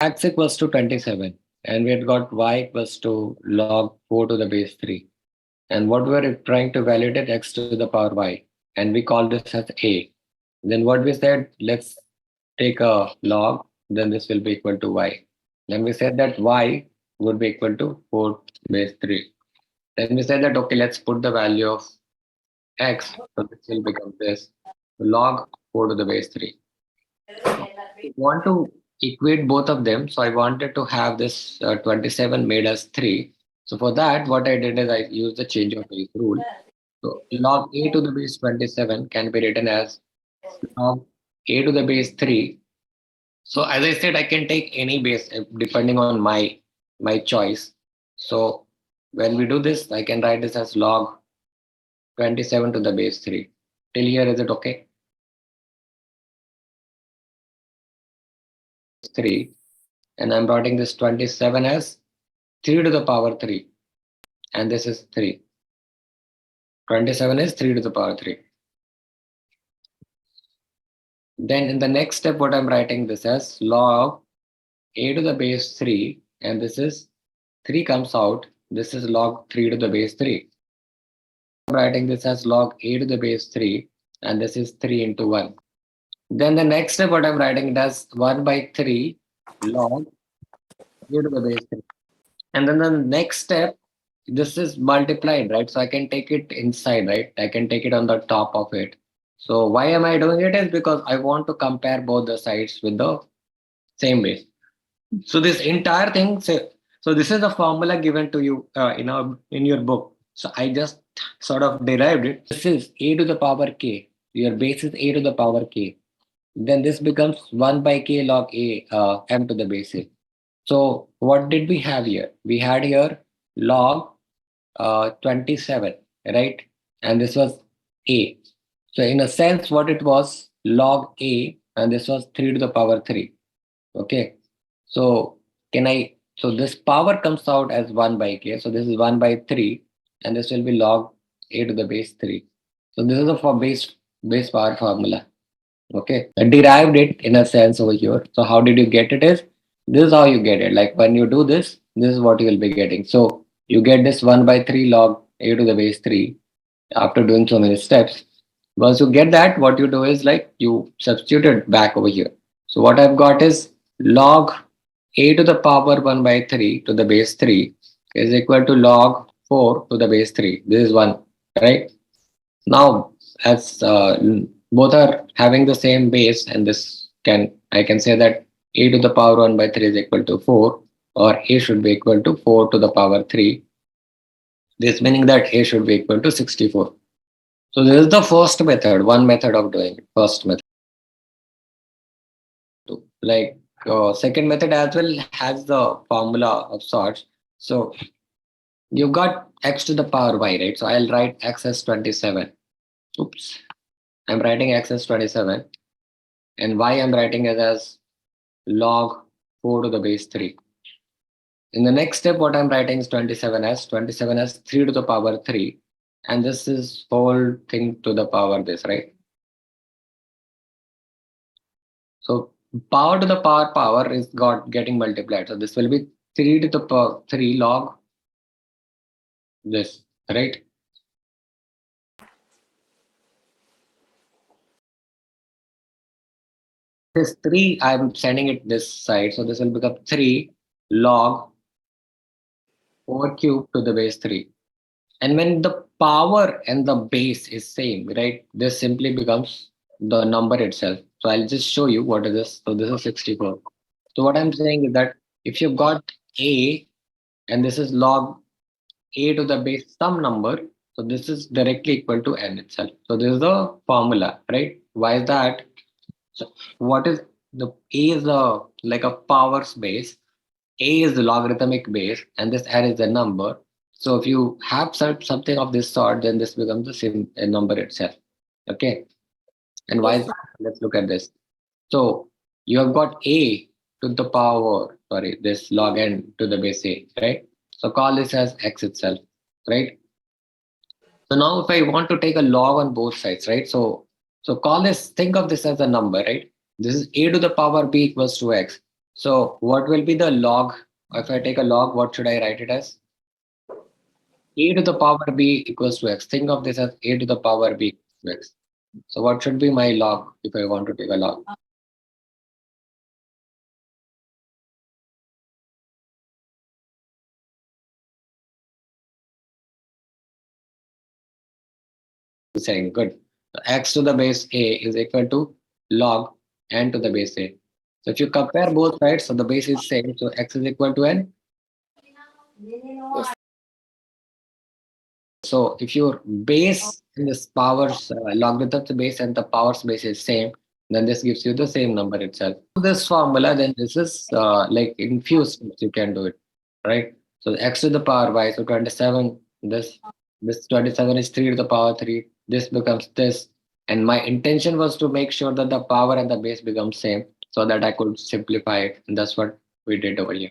x equals to 27, and we had got y equals to log 4 to the base 3. And what we are trying to validate x to the power y, and we call this as a. Then what we said, let's take a log, then this will be equal to y. Then we said that y would be equal to 4 base 3. Then we said that, okay, let's put the value of x, so this will become this log 4 to the base 3. I want to equate both of them, so I wanted to have this 27 made as 3. So for that, what I did is I used the change of base rule. So log a to the base 27 can be written as log a to the base 3. So as I said, I can take any base depending on my choice. So when we do this, I can write this as log 27 to the base 3. Till here, is it okay? 3. And I'm writing this 27 as 3 to the power 3. And this is 3. 27 is 3 to the power 3. Then in the next step, what I'm writing this as log a to the base 3. And this is 3 comes out. This is log 3 to the base 3. I'm writing this as log a to the base 3. And this is 3 into 1. Then the next step, what I'm writing it as 1 by 3 log a to the base 3. And then the next step, this is multiplied, right? So I can take it inside, right? I can take it on the top of it. So why am I doing it is because I want to compare both the sides with the same base. So this entire thing, so this is the formula given to you in your book. So I just sort of derived it. This is a to the power k. Your base is a to the power k. Then this becomes 1 by k log a m to the base a. So what did we have here? We had here log 27, right? And this was a. So in a sense, what it was log a, and this was 3 to the power 3. Okay. So so this power comes out as 1 by k. So this is 1 by 3, and this will be log a to the base 3. So this is a for base power formula. Okay. I derived it in a sense over here. So how did you get it is this is how you get it. Like when you do this, this is what you will be getting. So you get this 1 by 3 log a to the base 3 after doing so many steps. Once you get that, what you do is like you substitute it back over here. So what I've got is log a to the power 1 by 3 to the base 3 is equal to log 4 to the base 3. This is 1, right? Now, as both are having the same base, and this I can say that a to the power 1 by 3 is equal to 4, or a should be equal to 4 to the power 3. This meaning that a should be equal to 64. So this is the first method, one method of doing it. First method. Like second method as well has the formula of sorts. So you've got x to the power y, right? So I'll write x as 27. Oops. I'm writing x as 27. And y I'm writing it as log 4 to the base 3. In the next step, what I'm writing is 27 as 3 to the power 3. And this is whole thing to the power this, right? So power to the power is getting multiplied. So this will be 3 to the power 3 log this, right? This 3, I'm sending it this side. So this will become 3 log 4 cube to the base 3. And when the power and the base is same, right? This simply becomes the number itself. So I'll just show you what is this. So this is 64. So what I'm saying is that if you've got a and this is log a to the base some number, so this is directly equal to n itself. So this is the formula, right? Why is that? So what is the a is the like a power base, a is the logarithmic base, and this n is the number. So if you have something of this sort, then this becomes the same number itself. Okay. And why is that? Let's look at this. So you have got a to the power, sorry, this log n to the base a, right? So call this as x itself, right? So now if I want to take a log on both sides, right? So call this, think of this as a number, right? This is a to the power b equals to x. So what will be the log? If I take a log, what should I write it as? A to the power b equals to x. Think of this as a to the power b equals to x. So what should be my log if I want to take a log? Saying good. So x to the base a is equal to log n to the base a. So if you compare both sides, so the base is same. So x is equal to n. So if your base in this powers logarithm's base and the powers base is same, then this gives you the same number itself. This formula, then this is like in few steps you can do it, right? So x to the power y, so 27. This 27 is 3 to the power 3. This becomes this, and my intention was to make sure that the power and the base become same, so that I could simplify it. And that's what we did over here.